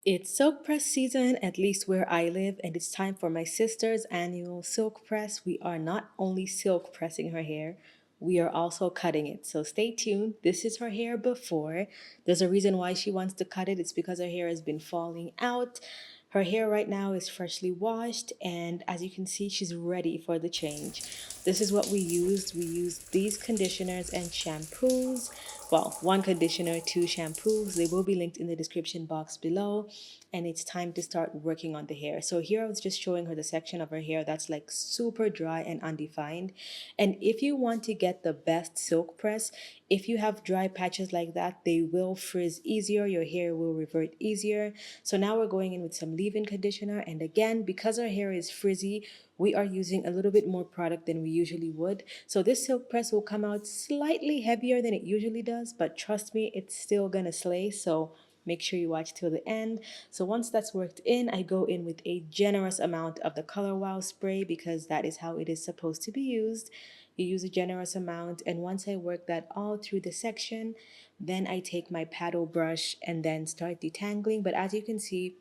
It's silk press season, at least where I live, and it's time for my sister's annual silk press. We are not only silk pressing her hair, we are also cutting it. So stay tuned. This is her hair before. There's a reason why she wants to cut it. It's because her hair has been falling out. Her hair right now is freshly washed, and as you can see, she's ready for the change. This is what we used. We used these conditioners and shampoos. Well, one conditioner, two shampoos. They will be linked in the description box below. And it's time to start working on the hair. So here I was just showing her the section of her hair that's like super dry and undefined. And if you want to get the best silk press, if you have dry patches like that, they will frizz easier. Your hair will revert easier. So now we're going in with some leave-in conditioner. And again, because our hair is frizzy, we are using a little bit more product than we usually would. So this silk press will come out slightly heavier than it usually does, but trust me, it's still gonna slay. So make sure you watch till the end. So once that's worked in, I go in with a generous amount of the Color Wow spray because that is how it is supposed to be used. You use a generous amount, and once I work that all through the section, then I take my paddle brush and then start detangling. But as you can see,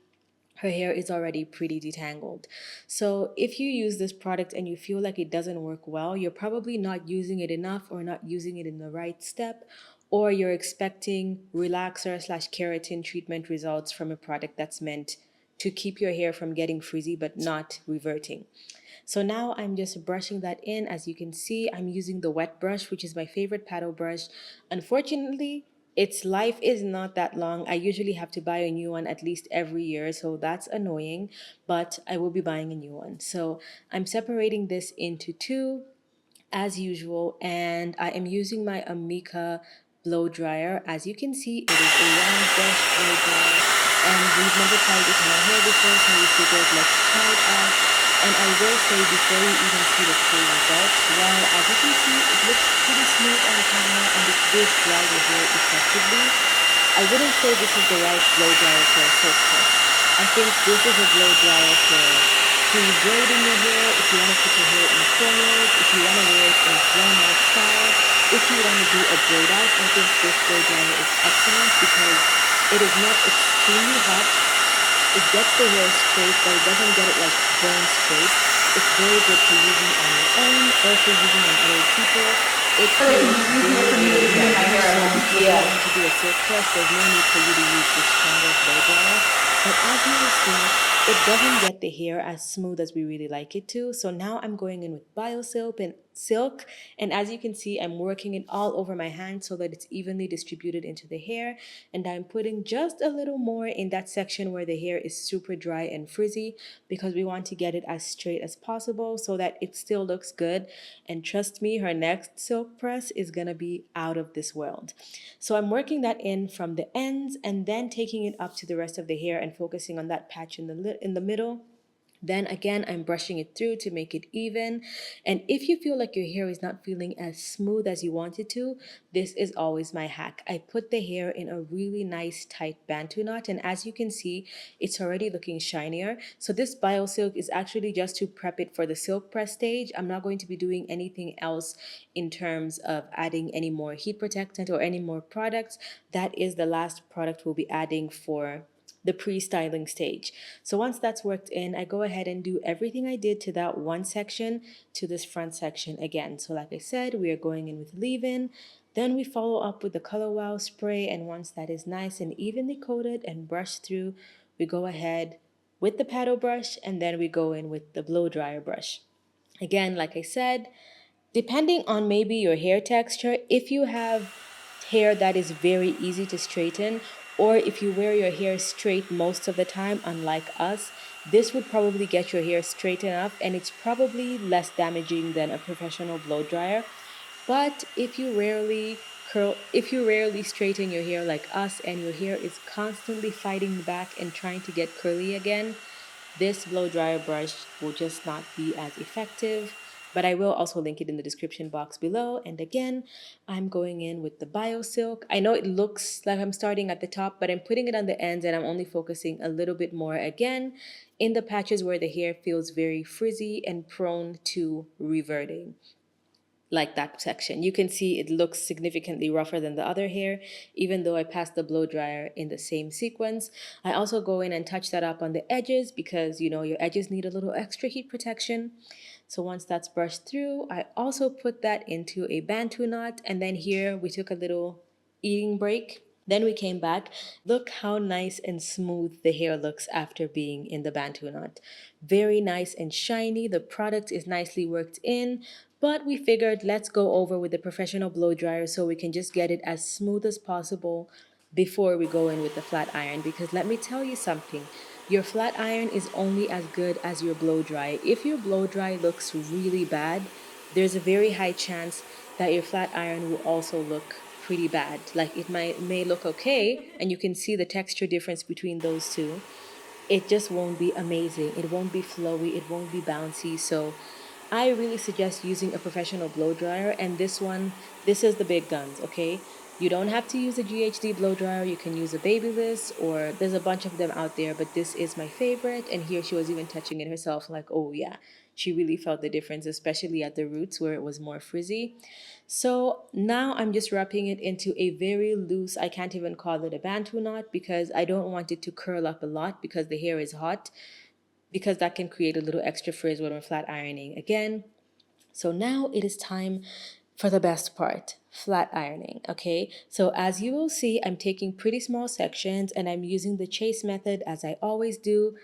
her hair is already pretty detangled. So if you use this product and you feel like it doesn't work well, you're probably not using it enough or not using it in the right step, or you're expecting relaxer slash keratin treatment results from a product that's meant to keep your hair from getting frizzy but not reverting. So now I'm just brushing that in. As you can see, I'm using the wet brush, which is my favorite paddle brush. Unfortunately, its life is not that long. I usually have to buy a new one at least every year, so that's annoying, but I will be buying a new one. So I'm separating this into two as usual, and I am using my Amica blow dryer. As you can see, it is a round brush blow dryer, and we've never tried it in our hair before, so we figured let's try it out. And I will say before you even see the full results, well, as you can see, it looks pretty smooth on camera and it did dry your hair effectively. I wouldn't say this is the right blow dryer for a silk press. I think this is a blow dryer for pre-braiding your hair, if you want to put your hair in corners, if you want to wear it in blown out style, if you want to do a braid out. I think this blow dryer is excellent because it is not extremely hot. It gets the hair straight, but it doesn't get it like bone straight. It's very good for using on your own or for using on other people. It But it's feels easier very, for me to very do my lighter. hair So alone. if you do Yeah. want to do a silk press, there's no need for you to use the stronger blow dryer. But as you will see, it doesn't get the hair as smooth as we really like it to. So now I'm going in with BioSilk and silk. And as you can see, I'm working it all over my hand so that it's evenly distributed into the hair. And I'm putting just a little more in that section where the hair is super dry and frizzy because we want to get it as straight as possible so that it still looks good. And trust me, her next silk press is gonna be out of this world. So I'm working that in from the ends and then taking it up to the rest of the hair and focusing on that patch in the middle. Then again, I'm brushing it through to make it even. And if you feel like your hair is not feeling as smooth as you want it to, this is always my hack. I put the hair in a really nice tight bantu knot, and as you can see, it's already looking shinier. So this BioSilk is actually just to prep it for the silk press stage. I'm not going to be doing anything else in terms of adding any more heat protectant or any more products. That is the last product we'll be adding for the pre-styling stage. So once that's worked in, I go ahead and do everything I did to that one section to this front section again. So like I said, we are going in with leave-in. Then we follow up with the Color Wow spray, and once that is nice and evenly coated and brushed through, we go ahead with the paddle brush and then we go in with the blow dryer brush. Again, like I said, depending on maybe your hair texture, if you have hair that is very easy to straighten, or if you wear your hair straight most of the time, unlike us, this would probably get your hair straight enough and it's probably less damaging than a professional blow dryer. But if you rarely straighten your hair like us and your hair is constantly fighting back and trying to get curly again, this blow dryer brush will just not be as effective, but I will also link it in the description box below. And again, I'm going in with the BioSilk. I know it looks like I'm starting at the top, but I'm putting it on the ends and I'm only focusing a little bit more again in the patches where the hair feels very frizzy and prone to reverting. like that section. You can see it looks significantly rougher than the other hair, even though I passed the blow dryer in the same sequence. I also go in and touch that up on the edges because you know your edges need a little extra heat protection. So once that's brushed through, I also put that into a bantu knot, and then here we took a little eating break. Then we came back. Look how nice and smooth the hair looks after being in the bantu knot. Very nice and shiny. The product is nicely worked in, but we figured let's go over with the professional blow dryer so we can just get it as smooth as possible before we go in with the flat iron. Because let me tell you something, your flat iron is only as good as your blow dry. If your blow dry looks really bad, there's a very high chance that your flat iron will also look pretty bad. Like it may look okay and you can see the texture difference between those two. It just won't be amazing. It won't be flowy, it won't be bouncy. So I really suggest using a professional blow dryer, and this one, this is the big guns, okay? You don't have to use a GHD blow dryer. You can use a Babyliss, or there's a bunch of them out there, but this is my favorite. And here she was even touching it herself, like, oh yeah, she really felt the difference, especially at the roots where it was more frizzy. So now I'm just wrapping it into a very loose, I can't even call it a bantu knot because I don't want it to curl up a lot because the hair is hot, because that can create a little extra frizz when we're flat ironing again. So now it is time for the best part, flat ironing. Okay, so as you will see, I'm taking pretty small sections and I'm using the chase method as I always do.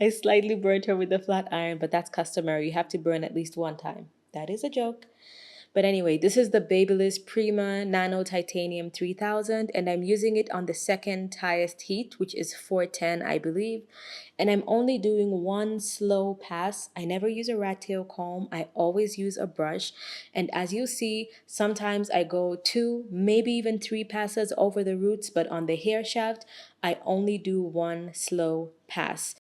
I slightly burned her with the flat iron, but that's customary. You have to burn at least one time. That is a joke. But anyway, this is the Babyliss Prima Nano Titanium 3000, and I'm using it on the second highest heat, which is 410, I believe. And I'm only doing one slow pass. I never use a rat tail comb. I always use a brush. And as you see, sometimes I go two, maybe even three passes over the roots, but on the hair shaft, I only do one slow pass.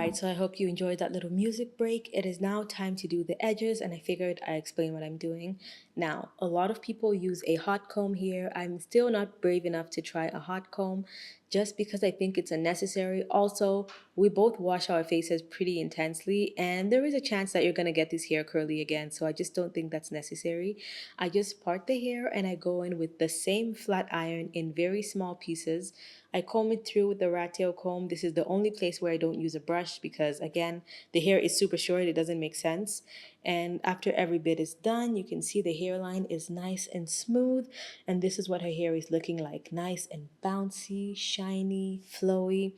right, so I hope you enjoyed that little music break. It is now time to do the edges, and I figured I explain what I'm doing. Now, a lot of people use a hot comb here. I'm still not brave enough to try a hot comb just because I think it's unnecessary. Also, we both wash our faces pretty intensely, and there is a chance that you're gonna get this hair curly again, so I just don't think that's necessary. I just part the hair and I go in with the same flat iron in very small pieces. I comb it through with the rat tail comb. This is the only place where I don't use a brush because, again, the hair is super short. It doesn't make sense. And after every bit is done, you can see the hairline is nice and smooth. And this is what her hair is looking like, nice and bouncy, shiny, flowy.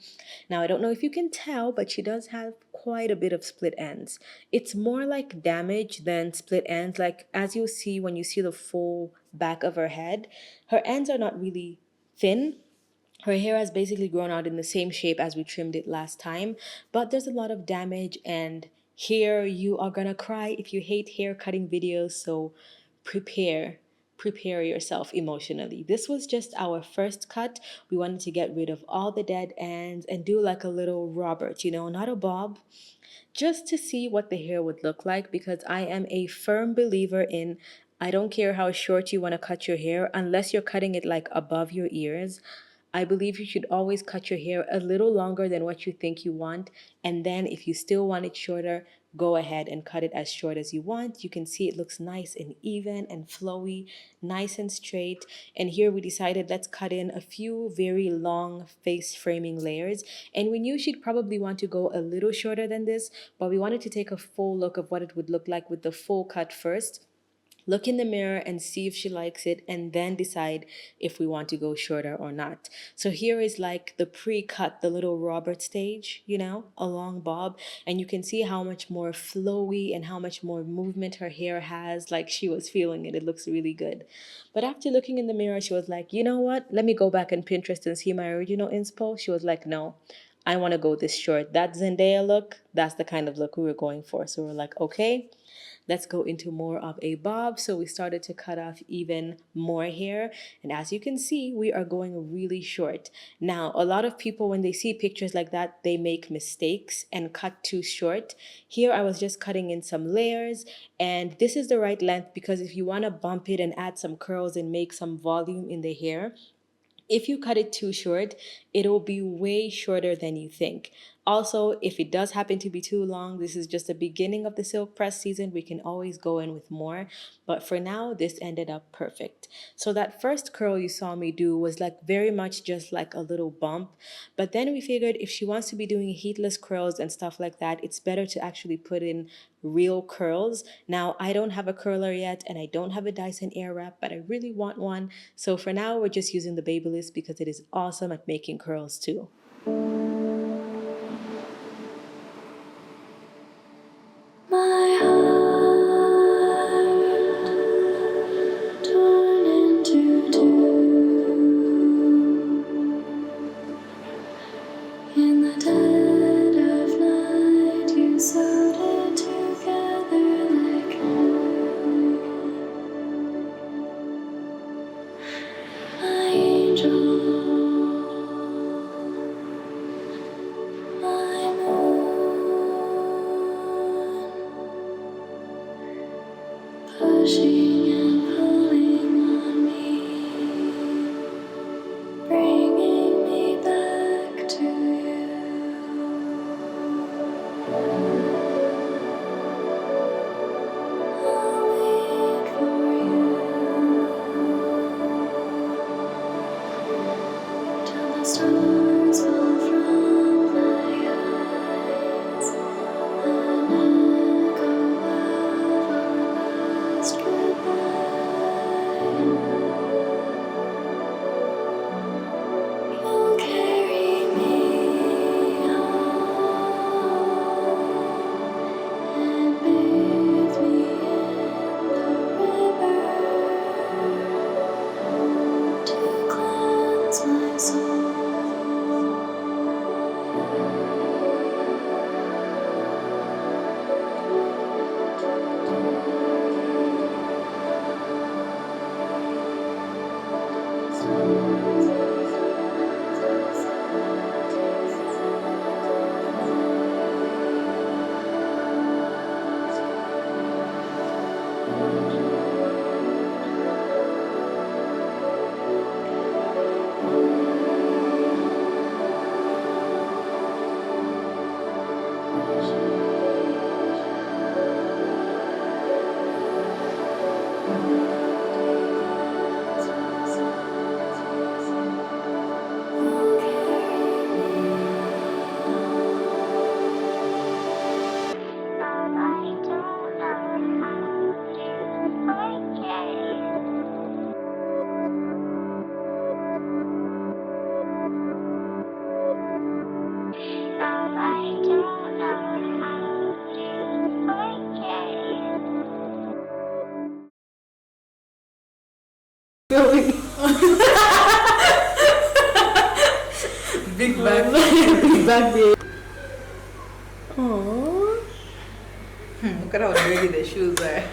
Now, I don't know if you can tell, but she does have quite a bit of split ends. It's more like damage than split ends. Like, as you'll see when you see the full back of her head, her ends are not really thin. Her hair has basically grown out in the same shape as we trimmed it last time, but there's a lot of damage, and here you are gonna cry if you hate hair cutting videos, so prepare. Prepare yourself emotionally. This was just our first cut. We wanted to get rid of all the dead ends and do like a little Robert, not a bob, just to see what the hair would look like because I am a firm believer in I don't care how short you want to cut your hair unless you're cutting it like above your ears. I believe you should always cut your hair a little longer than what you think you want. And then if you still want it shorter, go ahead and cut it as short as you want. You can see it looks nice and even and flowy, nice and straight. And here we decided let's cut in a few very long face framing layers. And we knew she'd probably want to go a little shorter than this, but we wanted to take a full look of what it would look like with the full cut first, look in the mirror and see if she likes it, and then decide if we want to go shorter or not. So here is like the pre-cut, the little Robert stage, a long bob, and you can see how much more flowy and how much more movement her hair has. Like she was feeling it. It looks really good. But after looking in the mirror, she was like, you know what? Let me go back on Pinterest and see my original inspo. She was like, no, I want to go this short. That Zendaya look, that's the kind of look we were going for. So we're like, okay, let's go into more of a bob. So we started to cut off even more hair. And as you can see, we are going really short. Now, a lot of people, when they see pictures like that, they make mistakes and cut too short. Here, I was just cutting in some layers. And this is the right length because if you want to bump it and add some curls and make some volume in the hair, if you cut it too short, it'll be way shorter than you think. Also, if it does happen to be too long, this is just the beginning of the silk press season. We can always go in with more. But for now, this ended up perfect. So that first curl you saw me do was like very much just like a little bump. But then we figured if she wants to be doing heatless curls and stuff like that, it's better to actually put in real curls. Now, I don't have a curler yet and I don't have a Dyson Airwrap, but I really want one. So for now, we're just using the Babyliss because it is awesome at making curls too. My heart torn into two. In the dead of night, you sewed it together like glue. My angel, Big back. Big back baby. Aww. Look at how dirty the shoes are.